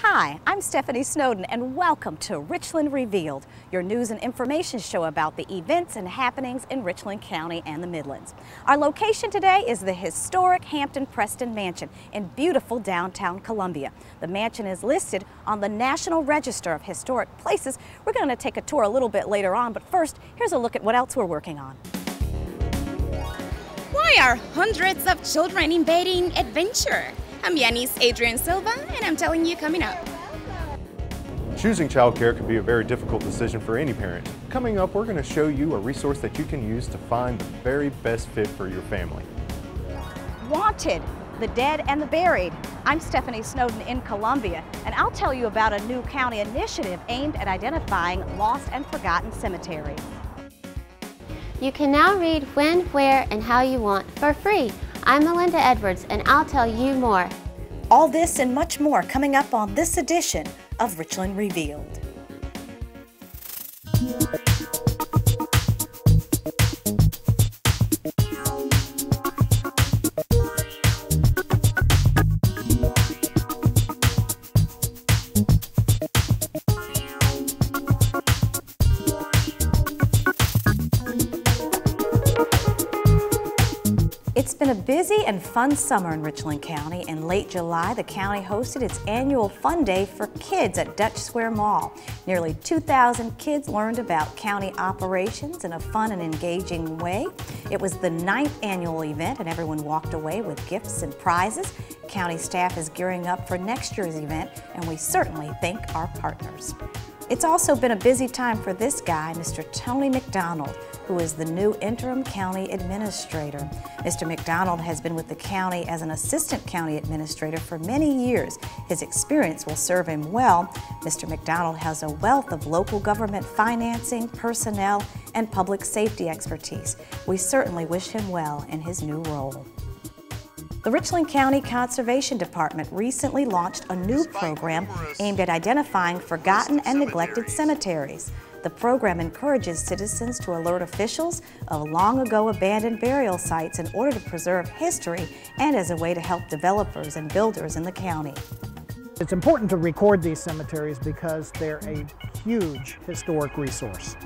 Hi, I'm Stephanie Snowden and welcome to Richland Revealed, your news and information show about the events and happenings in Richland County and the Midlands. Our location today is the historic Hampton Preston Mansion in beautiful downtown Columbia. The mansion is listed on the National Register of Historic Places. We're going to take a tour a little bit later on, but first, here's a look at what else we're working on. Why are hundreds of children invading adventure? I'm Yanis Adrian Silva, and I'm telling you coming up. Choosing childcare can be a very difficult decision for any parent. Coming up, we're going to show you a resource that you can use to find the very best fit for your family. Wanted, the dead and the buried. I'm Stephanie Snowden in Columbia, and I'll tell you about a new county initiative aimed at identifying lost and forgotten cemeteries. You can now read when, where, and how you want for free. I'm Melinda Edwards, and I'll tell you more. All this and much more coming up on this edition of Richland Revealed. It's been a busy and fun summer in Richland County. In late July, the county hosted its annual Fun Day for Kids at Dutch Square Mall. Nearly 2,000 kids learned about county operations in a fun and engaging way. It was the 9th annual event, and everyone walked away with gifts and prizes. County staff is gearing up for next year's event, and we certainly thank our partners. It's also been a busy time for this guy, Mr. Tony McDonald, who is the new interim county administrator. Mr. McDonald has been with the county as an assistant county administrator for many years. His experience will serve him well. Mr. McDonald has a wealth of local government financing, personnel, and public safety expertise. We certainly wish him well in his new role. The Richland County Conservation Department recently launched a new program aimed at identifying forgotten and neglected cemeteries. The program encourages citizens to alert officials of long-ago abandoned burial sites in order to preserve history and as a way to help developers and builders in the county. It's important to record these cemeteries because they're a huge historic resource.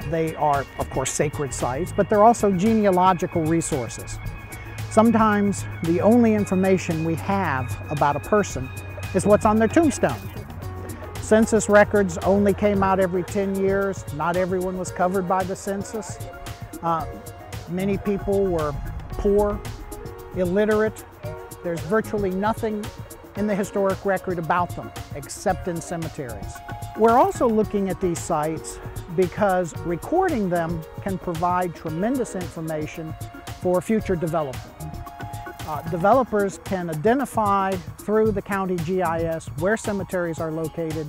They are, of course, sacred sites, but they're also genealogical resources. Sometimes the only information we have about a person is what's on their tombstone. Census records only came out every 10 years. Not everyone was covered by the census. Many people were poor, illiterate. There's virtually nothing in the historic record about them except in cemeteries. We're also looking at these sites because recording them can provide tremendous information for future development. Developers can identify through the county GIS where cemeteries are located,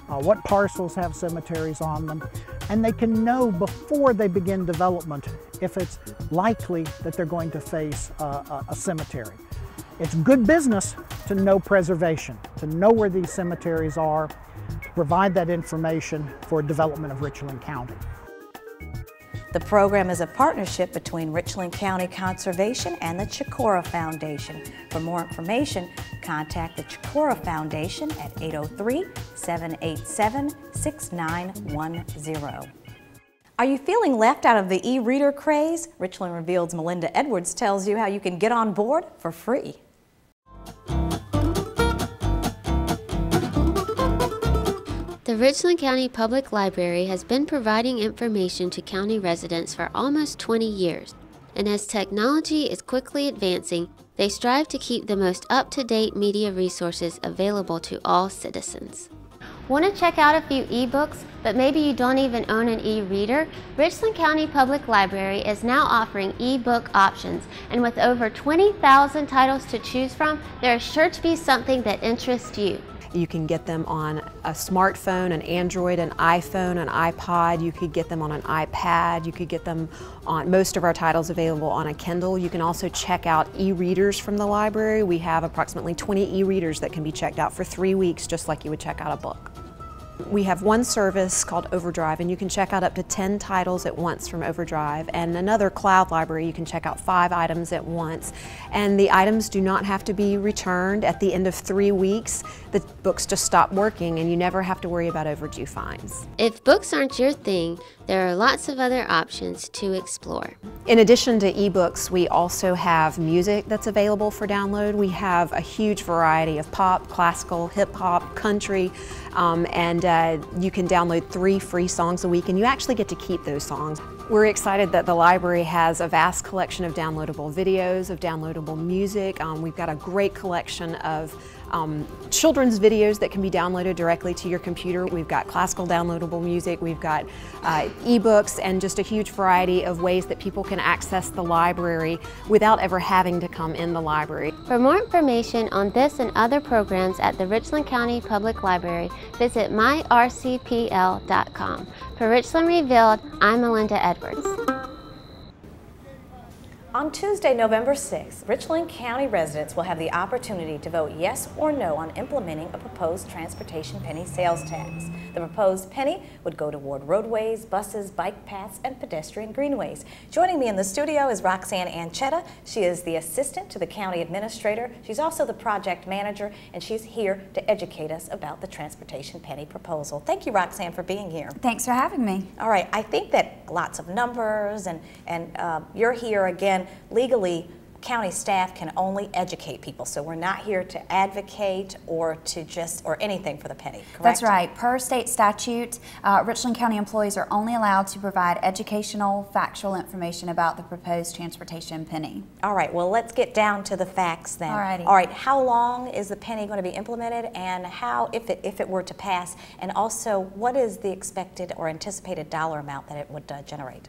what parcels have cemeteries on them, and they can know before they begin development if it's likely that they're going to face a cemetery. It's good business to know preservation, to know where these cemeteries are, to provide that information for development of Richland County. The program is a partnership between Richland County Conservation and the Chicora Foundation. For more information, contact the Chicora Foundation at 803-787-6910. Are you feeling left out of the e-reader craze? Richland Revealed's Melinda Edwards tells you how you can get on board for free. The Richland County Public Library has been providing information to county residents for almost 20 years, and as technology is quickly advancing, they strive to keep the most up-to-date media resources available to all citizens. Want to check out a few ebooks, but maybe you don't even own an e-reader? Richland County Public Library is now offering ebook options, and with over 20,000 titles to choose from, there is sure to be something that interests you. You can get them on a smartphone, an Android, an iPhone, an iPod. You could get them on an iPad. You could get them on most of our titles available on a Kindle. You can also check out e-readers from the library. We have approximately 20 e-readers that can be checked out for 3 weeks, just like you would check out a book. We have one service called Overdrive, and you can check out up to 10 titles at once from Overdrive, and another cloud library you can check out 5 items at once. And the items do not have to be returned at the end of 3 weeks. The books just stop working and you never have to worry about overdue fines. If books aren't your thing, there are lots of other options to explore. In addition to ebooks, we also have music that's available for download. We have a huge variety of pop, classical, hip hop, country, and you can download 3 free songs a week, and you actually get to keep those songs. We're excited that the library has a vast collection of downloadable videos, of downloadable music. We've got a great collection of children's videos that can be downloaded directly to your computer. We've got classical downloadable music, we've got ebooks, and just a huge variety of ways that people can access the library without ever having to come in the library. For more information on this and other programs at the Richland County Public Library, visit myrcpl.com. For Richland Revealed, I'm Melinda Edwards. On Tuesday, November 6th, Richland County residents will have the opportunity to vote yes or no on implementing a proposed transportation penny sales tax. The proposed penny would go toward roadways, buses, bike paths, and pedestrian greenways. Joining me in the studio is Roxanne Anchetta. She is the assistant to the county administrator. She's also the project manager, and she's here to educate us about the transportation penny proposal. Thank you, Roxanne, for being here. Thanks for having me. All right, I think that lots of numbers, and you're here again. Legally, county staff can only educate people, so we're not here to advocate or anything for the penny, correct? That's right. Per state statute, Richland County employees are only allowed to provide educational, factual information about the proposed transportation penny. All right, well, let's get down to the facts then. Alrighty. All right, how long is the penny going to be implemented, and how, if it were to pass, and also what is the expected or anticipated dollar amount that it would generate?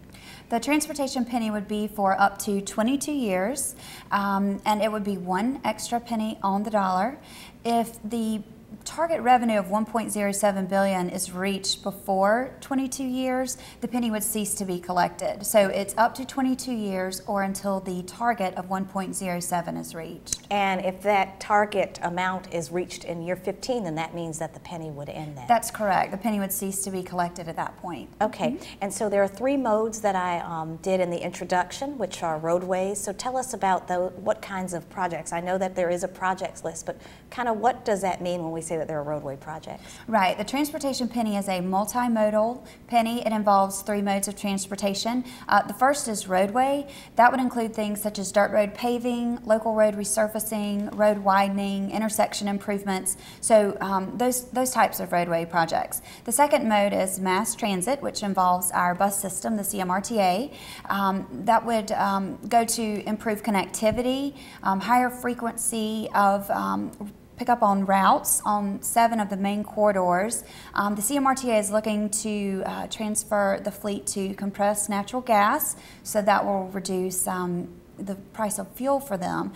The transportation penny would be for up to 22 years, and it would be 1 extra penny on the dollar. If the target revenue of $1.07 billion is reached before 22 years, the penny would cease to be collected. So it's up to 22 years or until the target of 1.07 is reached. And if that target amount is reached in year 15, then that means that the penny would end then. That's correct. The penny would cease to be collected at that point. Okay, and so there are 3 modes that I did in the introduction, which are roadways. So tell us about what kinds of projects. I know that there is a projects list, but kind of what does that mean when we say that there are roadway projects? Right, the transportation penny is a multimodal penny. It involves 3 modes of transportation. The first is roadway. That would include things such as dirt road paving, local road resurfacing, road widening, intersection improvements. So those types of roadway projects. The second mode is mass transit, which involves our bus system, the CMRTA. That would go to improve connectivity, higher frequency of pick up on routes on 7 of the main corridors. The CMRTA is looking to transfer the fleet to compressed natural gas, so that will reduce the price of fuel for them.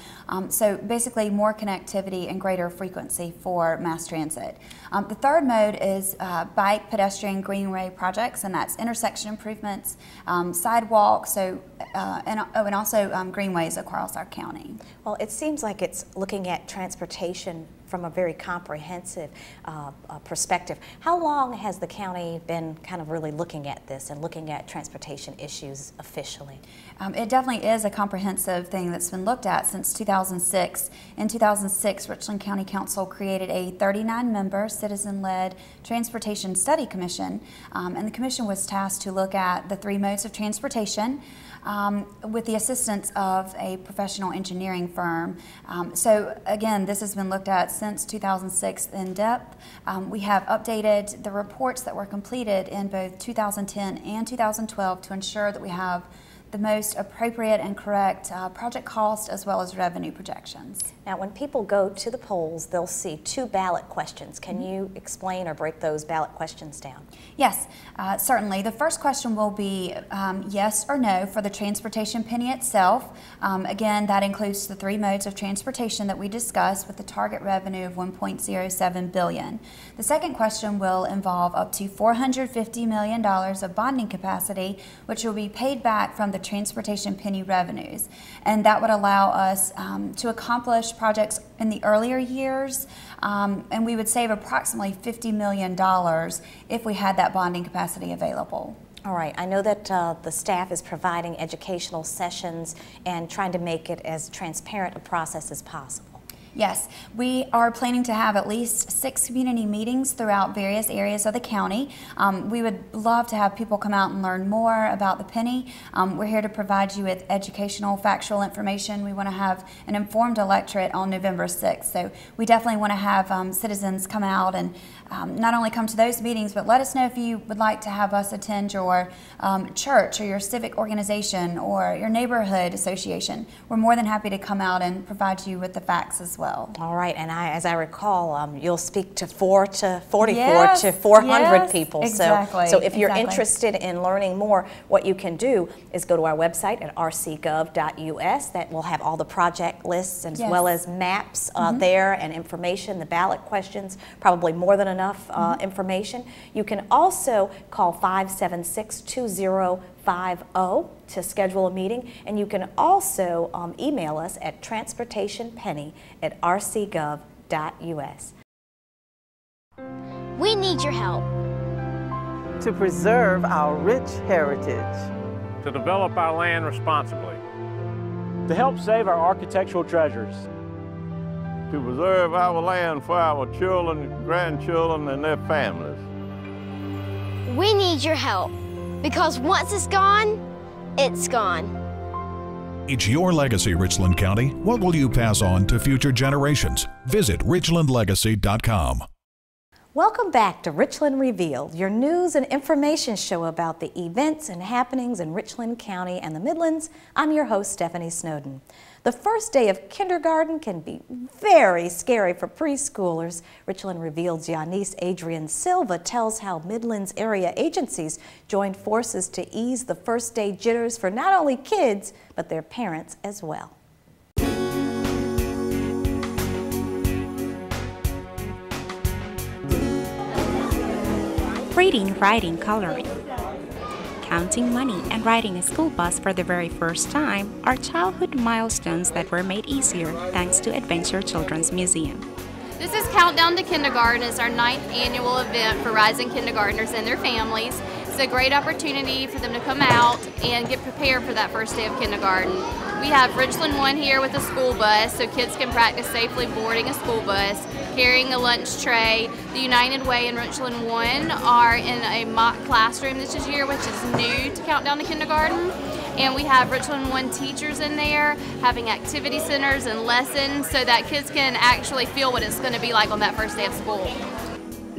So basically more connectivity and greater frequency for mass transit. The third mode is bike, pedestrian, greenway projects, and that's intersection improvements, sidewalks, and also greenways across our county. Well, it seems like it's looking at transportation from a very comprehensive perspective. How long has the county been kind of really looking at this and looking at transportation issues officially? It definitely is a comprehensive thing that's been looked at since 2006. In 2006, Richland County Council created a 39-member citizen-led transportation study commission, and the commission was tasked to look at the 3 modes of transportation with the assistance of a professional engineering firm. So again, this has been looked at since 2006 in depth. We have updated the reports that were completed in both 2010 and 2012 to ensure that we have the most appropriate and correct project cost as well as revenue projections. Now, when people go to the polls, they'll see 2 ballot questions. Can you explain or break those ballot questions down? Yes, certainly. The first question will be yes or no for the transportation penny itself. Again, that includes the 3 modes of transportation that we discussed with the target revenue of $1.07 billion. The second question will involve up to $450 million of bonding capacity, which will be paid back from the the transportation penny revenues. And that would allow us to accomplish projects in the earlier years, and we would save approximately $50 million if we had that bonding capacity available. All right, I know that the staff is providing educational sessions and trying to make it as transparent a process as possible. Yes, we are planning to have at least 6 community meetings throughout various areas of the county. We would love to have people come out and learn more about the penny. We're here to provide you with educational, factual information. We want to have an informed electorate on November 6th. So we definitely want to have citizens come out and not only come to those meetings, but let us know if you would like to have us attend your church or your civic organization or your neighborhood association. We're more than happy to come out and provide you with the facts as well. All right, and as I recall, you'll speak to 44 yes, to 400 yes, people. Exactly, so if you're interested in learning more, what you can do is go to our website at rcgov.us. That will have all the project lists as well as maps there and information, the ballot questions, probably more than enough information. You can also call 576-2050 to schedule a meeting, and you can also email us at transportationpenny@rcgov.us. We need your help to preserve our rich heritage, to develop our land responsibly, to help save our architectural treasures, to preserve our land for our children, grandchildren, and their families. We need your help, because once it's gone, it's gone. It's your legacy, Richland County. What will you pass on to future generations? Visit richlandlegacy.com. Welcome back to Richland Revealed, your news and information show about the events and happenings in Richland County and the Midlands. I'm your host, Stephanie Snowden. The first day of kindergarten can be very scary for preschoolers. Richland Revealed's Yanis Adrian Silva tells how Midlands area agencies joined forces to ease the first day jitters for not only kids, but their parents as well. Reading, writing, coloring, counting money, and riding a school bus for the very first time are childhood milestones that were made easier thanks to Adventure Children's Museum. This is Countdown to Kindergarten. It's our 9th annual event for rising kindergartners and their families. It's a great opportunity for them to come out and get prepared for that first day of kindergarten. We have Richland One here with a school bus so kids can practice safely boarding a school bus, carrying a lunch tray. The United Way and Richland One are in a mock classroom this year, which is new to Countdown to Kindergarten. And we have Richland One teachers in there having activity centers and lessons so that kids can actually feel what it's going to be like on that first day of school.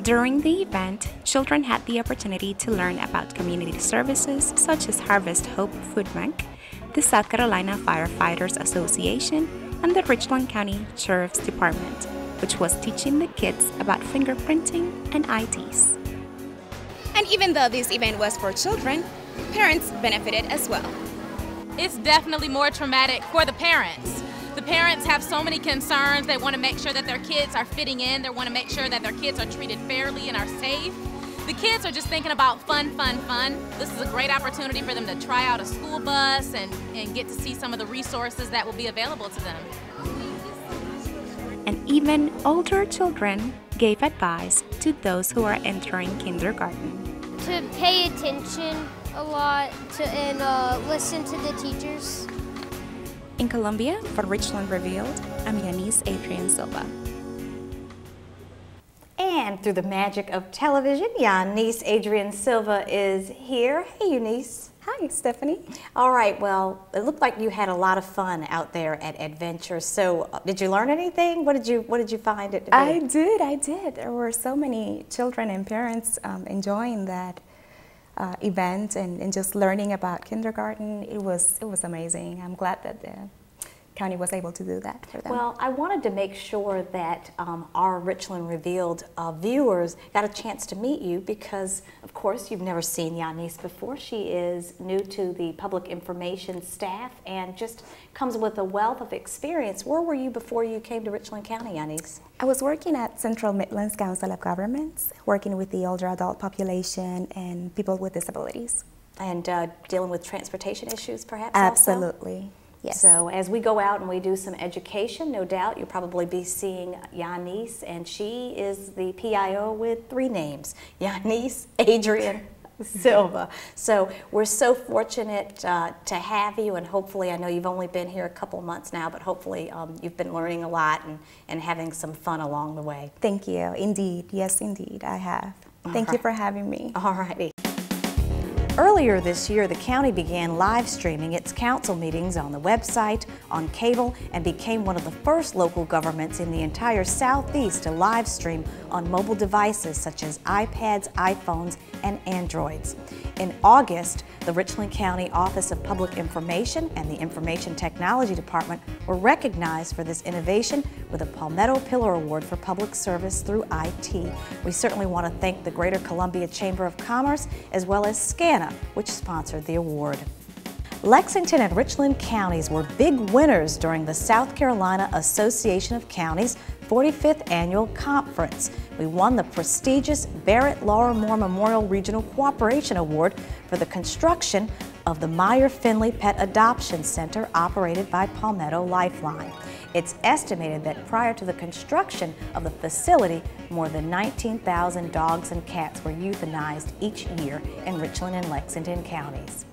During the event, children had the opportunity to learn about community services such as Harvest Hope Food Bank, the South Carolina Firefighters Association, and the Richland County Sheriff's Department, which was teaching the kids about fingerprinting and IDs. And even though this event was for children, parents benefited as well. It's definitely more traumatic for the parents. The parents have so many concerns. They want to make sure that their kids are fitting in. They want to make sure that their kids are treated fairly and are safe. The kids are just thinking about fun, fun, fun. This is a great opportunity for them to try out a school bus and get to see some of the resources that will be available to them. And even older children gave advice to those who are entering kindergarten. To pay attention a lot and listen to the teachers. In Columbia, for Richland Revealed, I'm Yanis Adrian Silva. And through the magic of television, Yanis Adrian Silva is here. Hey, Yanis. Hi, Stephanie. All right, well, it looked like you had a lot of fun out there at Adventure. So did you learn anything? What did you find it to be? I did. There were so many children and parents enjoying that event and just learning about kindergarten. It was amazing. I'm glad that the county was able to do that for them. Well, I wanted to make sure that our Richland Revealed viewers got a chance to meet you because, of course, you've never seen Yanis before. She is new to the public information staff and just comes with a wealth of experience. Where were you before you came to Richland County, Yanis? I was working at Central Midlands Council of Governments, working with the older adult population and people with disabilities. And dealing with transportation issues, perhaps? Absolutely. Also? Yes. So as we go out and we do some education, no doubt you'll probably be seeing Yanis, and she is the PIO with 3 names, Yanis Adrian Silva. So we're so fortunate to have you, and hopefully, I know you've only been here a couple months now, but hopefully you've been learning a lot and having some fun along the way. Thank you. Indeed. Yes, indeed, I have. Thank you for having me. All righty. Earlier this year, the county began live streaming its council meetings on the website, on cable, and became one of the first local governments in the entire Southeast to live stream on mobile devices such as iPads, iPhones, and Androids. In August, the Richland County Office of Public Information and the Information Technology Department were recognized for this innovation with a Palmetto Pillar Award for Public Service through IT. We certainly want to thank the Greater Columbia Chamber of Commerce as well as SCANA, which sponsored the award. Lexington and Richland counties were big winners during the South Carolina Association of Counties 45th Annual Conference. We won the prestigious Barrett Laura Moore Memorial Regional Cooperation Award for the construction of the Meyer Finley Pet Adoption Center operated by Palmetto Lifeline. It's estimated that prior to the construction of the facility, more than 19,000 dogs and cats were euthanized each year in Richland and Lexington counties.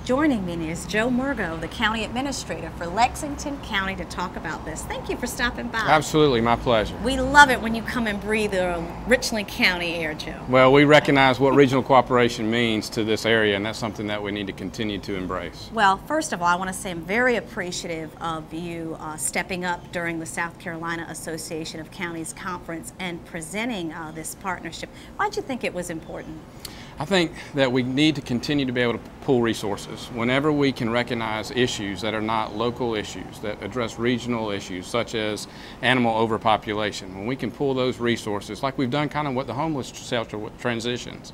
Joining me is Joe Murgo, the County Administrator for Lexington County, to talk about this. Thank you for stopping by. Absolutely, my pleasure. We love it when you come and breathe the Richland County air, Joe. Well, we recognize what regional cooperation means to this area, and that's something that we need to continue to embrace. Well, first of all, I want to say I'm very appreciative of you stepping up during the South Carolina Association of Counties Conference and presenting this partnership. Why did you think it was important? I think that we need to continue to be able to pool resources. Whenever we can recognize issues that are not local issues, that address regional issues, such as animal overpopulation, when we can pool those resources, like we've done kind of with the homeless shelter with transitions,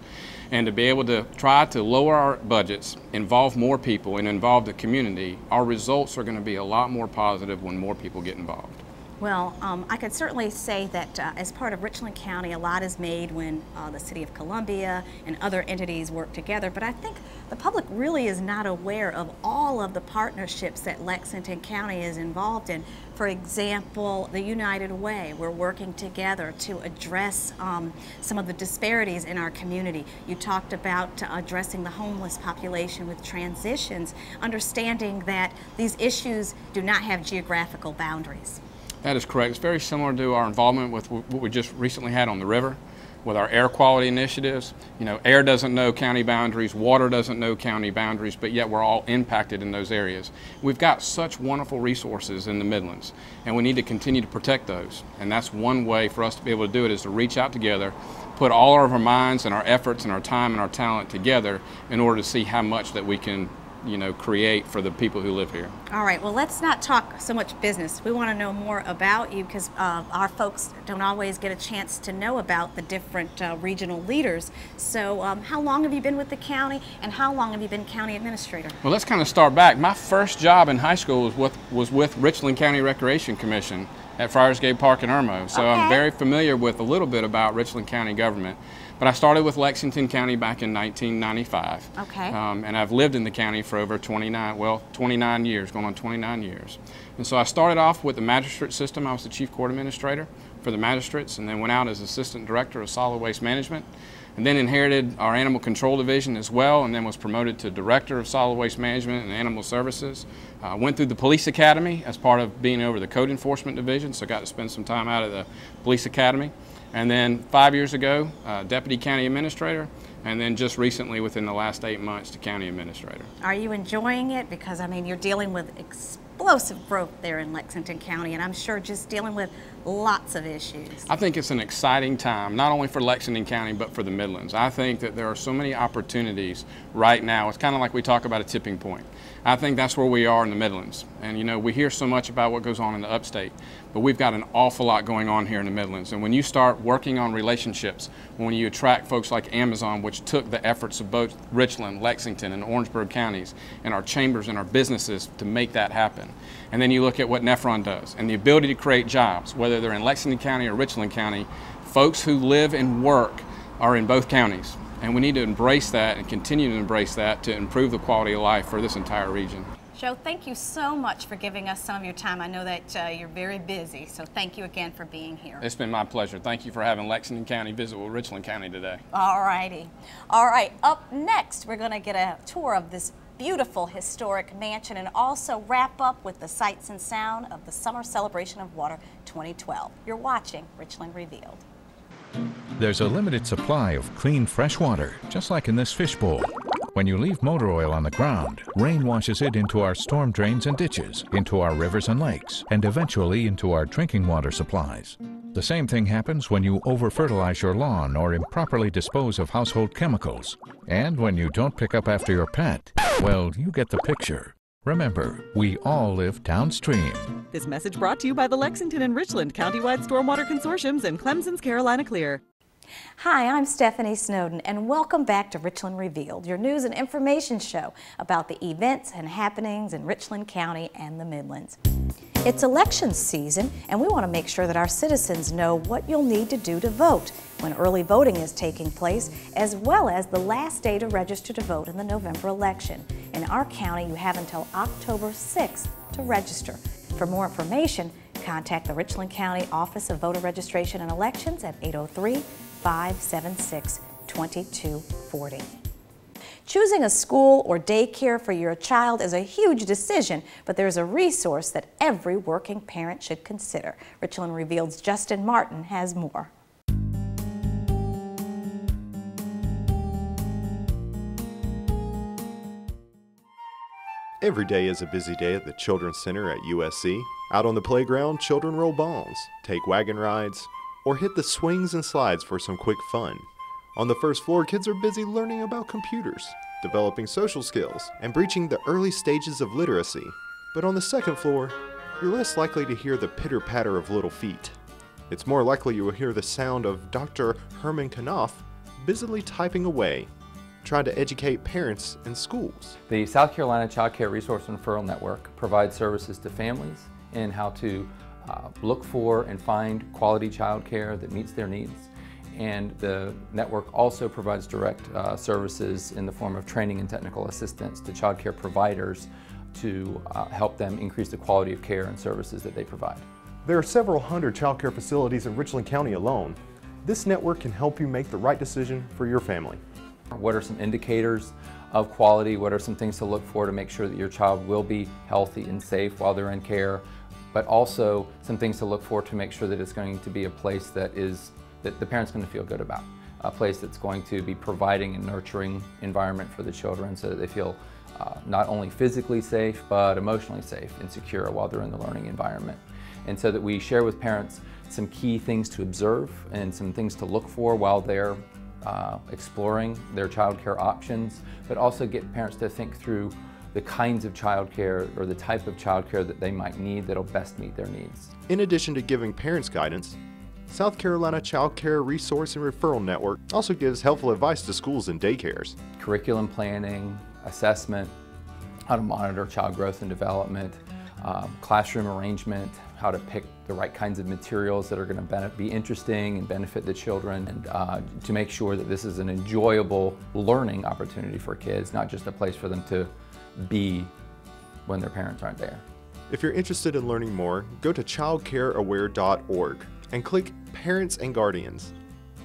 and to be able to try to lower our budgets, involve more people, and involve the community, our results are going to be a lot more positive when more people get involved. Well, I could certainly say that as part of Richland County, a lot is made when the City of Columbia and other entities work together, but I think the public really is not aware of all of the partnerships that Lexington County is involved in. For example, the United Way, we're working together to address some of the disparities in our community. You talked about addressing the homeless population with transitions, understanding that these issues do not have geographical boundaries. That is correct. It's very similar to our involvement with what we just recently had on the river with our air quality initiatives. You know, air doesn't know county boundaries, water doesn't know county boundaries, but yet we're all impacted in those areas. We've got such wonderful resources in the Midlands, and we need to continue to protect those. And that's one way for us to be able to do it, is to reach out together, put all of our minds and our efforts and our time and our talent together in order to see how much that we can, you know, create for the people who live here. All right, well, let's not talk so much business. We want to know more about you, because our folks don't always get a chance to know about the different regional leaders. So how long have you been with the county, and how long have you been county administrator? Well, let's kind of start back. My first job in high school was with Richland County Recreation Commission at Friarsgate Park in Irmo. So I'm very familiar with a little bit about Richland County government. But I started with Lexington County back in 1995. Okay. And I've lived in the county for over 29 years, going on 29 years. And so I started off with the magistrate system. I was the chief court administrator for the magistrates, and then went out as assistant director of solid waste management, and then inherited our animal control division as well, and then was promoted to director of solid waste management and animal services. Went through the police academy as part of being over the code enforcement division, so got to spend some time out of the police academy. And then 5 years ago, deputy county administrator, and then just recently, within the last 8 months, to county administrator. Are you enjoying it? Because, I mean, you're dealing with explosive growth there in Lexington County, and I'm sure just dealing with lots of issues. I think it's an exciting time, not only for Lexington County, but for the Midlands. I think that there are so many opportunities right now. It's kind of like we talk about a tipping point. I think that's where we are in the Midlands. And you know, we hear so much about what goes on in the upstate, but we've got an awful lot going on here in the Midlands. And when you start working on relationships, when you attract folks like Amazon, which took the efforts of both Richland, Lexington, and Orangeburg counties, and our chambers and our businesses to make that happen. And then you look at what Nephron does, and the ability to create jobs, whether they're in Lexington County or Richland County. Folks who live and work are in both counties. And we need to embrace that and continue to embrace that to improve the quality of life for this entire region. Joe, thank you so much for giving us some of your time. I know that you're very busy, so thank you again for being here. It's been my pleasure. Thank you for having Lexington County visit with Richland County today. All righty. All right, up next, we're going to get a tour of this beautiful historic mansion and also wrap up with the sights and sound of the Summer Celebration of Water 2012. You're watching Richland Revealed. There's a limited supply of clean, fresh water, just like in this fishbowl. When you leave motor oil on the ground, rain washes it into our storm drains and ditches, into our rivers and lakes, and eventually into our drinking water supplies. The same thing happens when you over-fertilize your lawn or improperly dispose of household chemicals. And when you don't pick up after your pet, well, you get the picture. Remember, we all live downstream. This message brought to you by the Lexington and Richland Countywide Stormwater Consortiums and Clemson's Carolina Clear. Hi, I'm Stephanie Snowden, and welcome back to Richland Revealed, your news and information show about the events and happenings in Richland County and the Midlands. It's election season, and we want to make sure that our citizens know what you'll need to do to vote when early voting is taking place, as well as the last day to register to vote in the November election. In our county, you have until October 6th to register. For more information, contact the Richland County Office of Voter Registration and Elections at 803-576-2240. Choosing a school or daycare for your child is a huge decision, but there's a resource that every working parent should consider. Richland Revealed's Justin Martin has more. Every day is a busy day at the Children's Center at USC. Out on the playground, children roll balls, take wagon rides, or hit the swings and slides for some quick fun. On the first floor, kids are busy learning about computers, developing social skills, and breaching the early stages of literacy. But on the second floor, you're less likely to hear the pitter-patter of little feet. It's more likely you will hear the sound of Dr. Herman Knopf busily typing away, trying to educate parents and schools. The South Carolina Child Care Resource and Referral Network provides services to families in how to look for and find quality child care that meets their needs. And the network also provides direct services in the form of training and technical assistance to child care providers to help them increase the quality of care and services that they provide. There are several hundred child care facilities in Richland County alone. This network can help you make the right decision for your family. What are some indicators of quality? What are some things to look for to make sure that your child will be healthy and safe while they're in care? But also some things to look for to make sure that it's going to be a place that the parent's going to feel good about. A place that's going to be providing a nurturing environment for the children so that they feel not only physically safe, but emotionally safe and secure while they're in the learning environment. And so that we share with parents some key things to observe and some things to look for while they're exploring their child care options, but also get parents to think through the kinds of child care or the type of child care that they might need that'll best meet their needs. In addition to giving parents guidance, South Carolina Child Care Resource and Referral Network also gives helpful advice to schools and daycares. Curriculum planning, assessment, how to monitor child growth and development, classroom arrangement, how to pick the right kinds of materials that are going to be interesting and benefit the children, and to make sure that this is an enjoyable learning opportunity for kids, not just a place for them to be when their parents aren't there. If you're interested in learning more, go to childcareaware.org and click Parents and Guardians.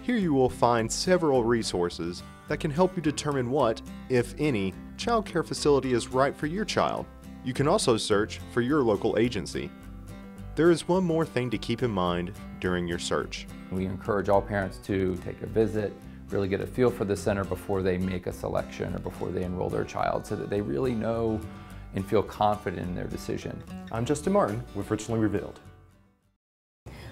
Here you will find several resources that can help you determine what, if any, child care facility is right for your child. You can also search for your local agency. There is one more thing to keep in mind during your search. We encourage all parents to take a visit, really get a feel for the center before they make a selection or before they enroll their child so that they really know and feel confident in their decision. I'm Justin Martin with Richland Revealed.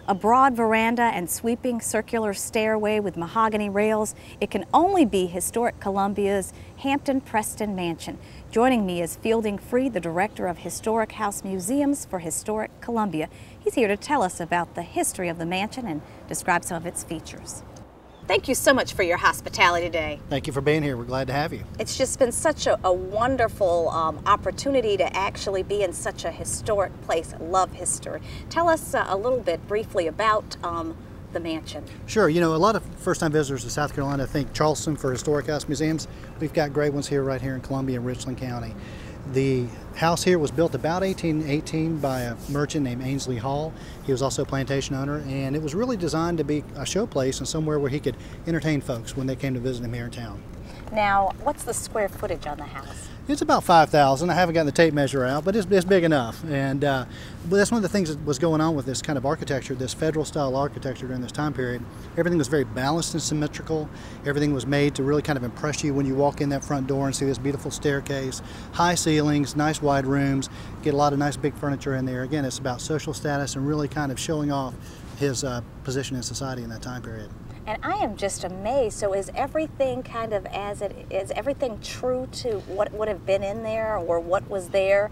A broad veranda and sweeping circular stairway with mahogany rails, it can only be Historic Columbia's Hampton Preston Mansion. Joining me is Fielding Freed, the Director of Historic House Museums for Historic Columbia. He's here to tell us about the history of the mansion and describe some of its features. Thank you so much for your hospitality today. Thank you for being here. We're glad to have you. It's just been such a wonderful opportunity to actually be in such a historic place. I love history. Tell us a little bit briefly about the mansion? Sure. You know, a lot of first-time visitors to South Carolina think Charleston for historic house museums. We've got great ones here, right here in Columbia and Richland County. The house here was built about 1818 by a merchant named Ainsley Hall. He was also a plantation owner, and it was really designed to be a showplace and somewhere where he could entertain folks when they came to visit him here in town. Now, what's the square footage on the house? It's about 5,000. I haven't gotten the tape measure out, but it's big enough. And but that's one of the things that was going on with this kind of architecture, this federal style architecture during this time period. Everything was very balanced and symmetrical. Everything was made to really kind of impress you when you walk in that front door and see this beautiful staircase, high ceilings, nice wide rooms, get a lot of nice big furniture in there. Again, it's about social status and really kind of showing off his position in society in that time period. And I am just amazed. So is everything kind of is everything true to what would have been in there or what was there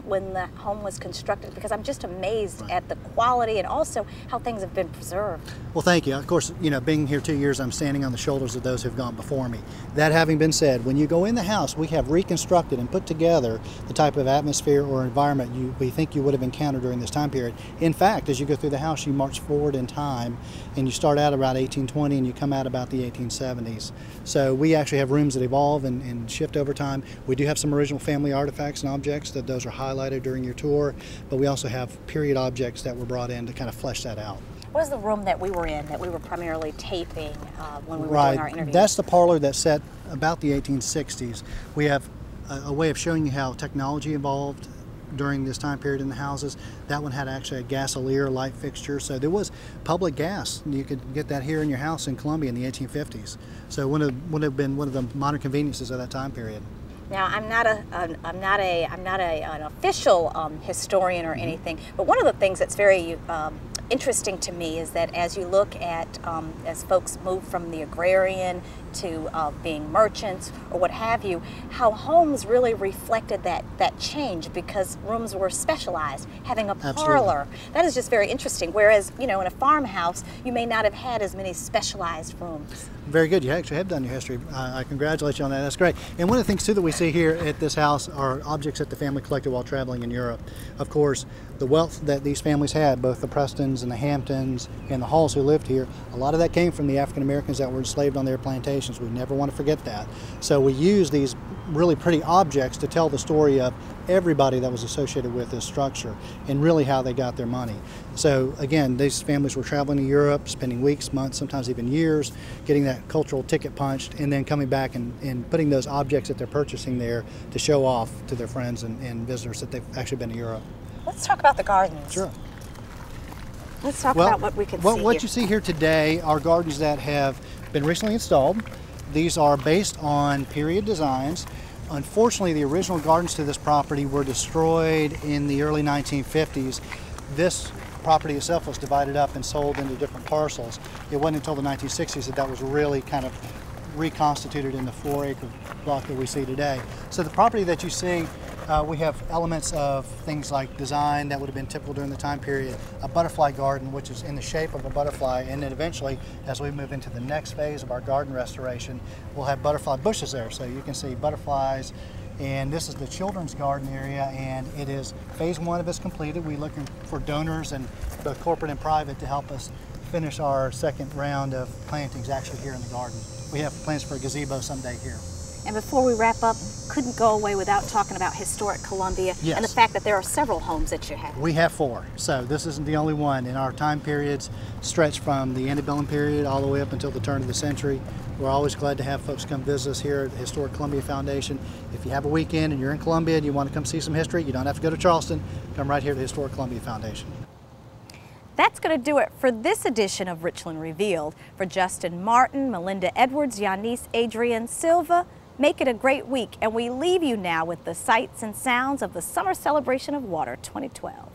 when the home was constructed? Because I'm just amazed at the quality and also how things have been preserved. Well, thank you. Of course, you know, being here 2 years, I'm standing on the shoulders of those who've gone before me. That having been said, when you go in the house, we have reconstructed and put together the type of atmosphere or environment we think you would have encountered during this time period. In fact, as you go through the house, you march forward in time and you start out around 1820 and you come out about the 1870s. So we actually have rooms that evolve and shift over time. We do have some original family artifacts and objects that those are highlighted during your tour, but we also have period objects that were brought in to kind of flesh that out. What is the room that we were in that we were primarily taping when we were doing our interview? That's the parlor that's set about the 1860s. We have a way of showing you how technology evolved during this time period in the houses. That one had actually a gasolier light fixture, so there was public gas. You could get that here in your house in Columbia in the 1850s. So would have been one of the modern conveniences of that time period. Now, I'm not an official historian or anything, but one of the things that's very interesting to me is that as you look at as folks move from the agrarian to being merchants or what have you, how homes really reflected that change because rooms were specialized, having a parlor. Absolutely. That is just very interesting. Whereas, you know, in a farmhouse, you may not have had as many specialized rooms. Very good. You actually have done your history. I congratulate you on that. That's great. And one of the things, too, that we see here at this house are objects that the family collected while traveling in Europe. Of course, the wealth that these families had, both the Prestons and the Hamptons and the Halls who lived here, a lot of that came from the African Americans that were enslaved on their plantations. We never want to forget that. So we use these really pretty objects to tell the story of everybody that was associated with this structure and really how they got their money. So again, these families were traveling to Europe, spending weeks, months, sometimes even years, getting that cultural ticket punched, and then coming back and putting those objects that they're purchasing there to show off to their friends and visitors that they've actually been to Europe. Let's talk about the gardens. Sure. Let's talk about what we can see What here. you see here today are gardens that have been recently installed. These are based on period designs. Unfortunately, the original gardens to this property were destroyed in the early 1950s. This property itself was divided up and sold into different parcels. It wasn't until the 1960s that was really kind of reconstituted in the 4-acre block that we see today. So the property that you see, we have elements of things like design that would have been typical during the time period, a butterfly garden which is in the shape of a butterfly, and then eventually as we move into the next phase of our garden restoration, we'll have butterfly bushes there, so you can see butterflies. And this is the children's garden area, and it is phase 1 of it's completed. We're looking for donors and both corporate and private to help us finish our second round of plantings actually here in the garden. We have plans for a gazebo someday here. And before we wrap up, couldn't go away without talking about historic Columbia and the fact that there are several homes that you have. We have 4, so this isn't the only one. And our time periods stretch from the antebellum period all the way up until the turn of the century. We're always glad to have folks come visit us here at the Historic Columbia Foundation. If you have a weekend and you're in Columbia and you want to come see some history, you don't have to go to Charleston. Come right here to the Historic Columbia Foundation. That's going to do it for this edition of Richland Revealed. For Justin Martin, Melinda Edwards, Yanis Adrian Silva, make it a great week, and we leave you now with the sights and sounds of the Summer Celebration of Water 2012.